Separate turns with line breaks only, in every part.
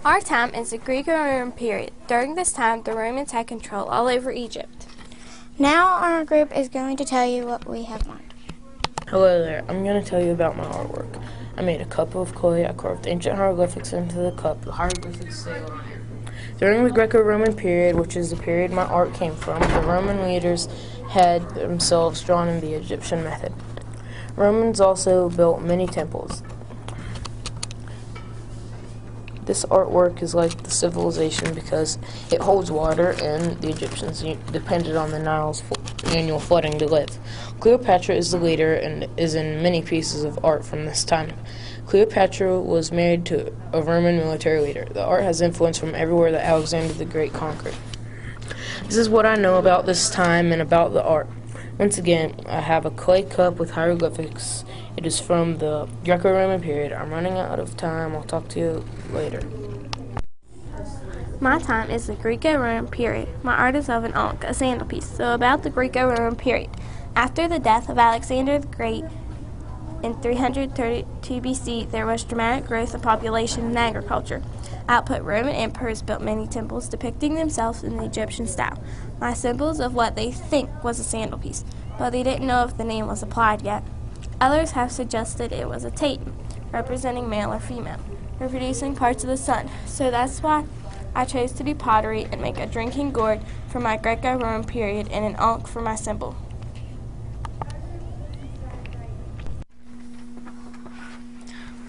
Our time is the Greco-Roman period. During this time, the Romans had control all over Egypt.
Now our group is going to tell you what we have learned.
Hello there, I'm going to tell you about my artwork. I made a cup of clay. I carved ancient hieroglyphics into the cup. The hieroglyphics say on here. During the Greco-Roman period, which is the period my art came from, the Roman leaders had themselves drawn in the Egyptian method. Romans also built many temples. This artwork is like the civilization because it holds water, and the Egyptians depended on the Nile's annual flooding to live. Cleopatra is the leader and is in many pieces of art from this time. Cleopatra was married to a Roman military leader. The art has influence from everywhere that Alexander the Great conquered. This is what I know about this time and about the art. Once again, I have a clay cup with hieroglyphics. It is from the Greco-Roman period. I'm running out of time. I'll talk to you later.
My time is the Greco-Roman period. My art is of an ankh, a sandal piece. So about the Greco-Roman period. After the death of Alexander the Great in 332 BC, there was dramatic growth of population and agriculture. Output Roman emperors built many temples depicting themselves in the Egyptian style. My symbol is of what they think was a sandal piece, but they didn't know if the name was applied yet. Others have suggested it was a Titan, representing male or female, reproducing parts of the sun. So that's why I chose to do pottery and make a drinking gourd for my Greco-Roman period and an ankh for my symbol.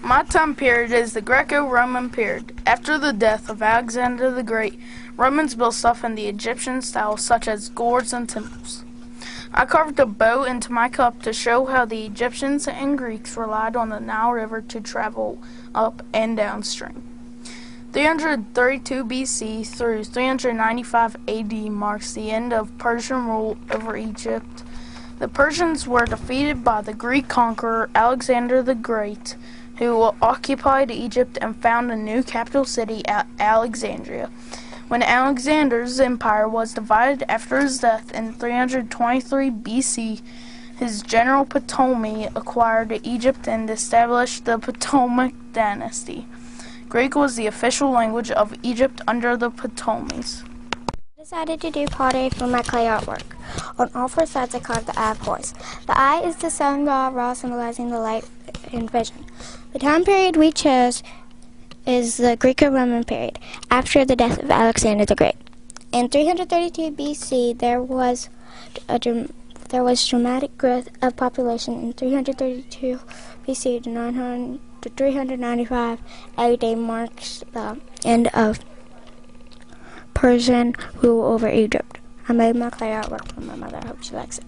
My time period is the Greco-Roman period. After the death of Alexander the Great, Romans built stuff in the Egyptian style, such as gourds and temples. I carved a bow into my cup to show how the Egyptians and Greeks relied on the Nile River to travel up and downstream. 332 BC through 395 AD marks the end of Persian rule over Egypt. The Persians were defeated by the Greek conqueror Alexander the Great, who occupied Egypt and found a new capital city at Alexandria. When Alexander's empire was divided after his death in 323 BC, his general Ptolemy acquired Egypt and established the Ptolemaic dynasty. Greek was the official language of Egypt under the Ptolemies.
I decided to do pottery for my clay artwork. On all four sides I carved the eye of Horus. The eye is the sun god Ra, symbolizing the light and vision. The time period we chose is the Greco-Roman period, after the death of Alexander the Great. In 332 BC, there was dramatic growth of population. In 332 BC to 395 AD marks the end of Persian rule over Egypt. I made my clay artwork for my mother. I hope she likes it.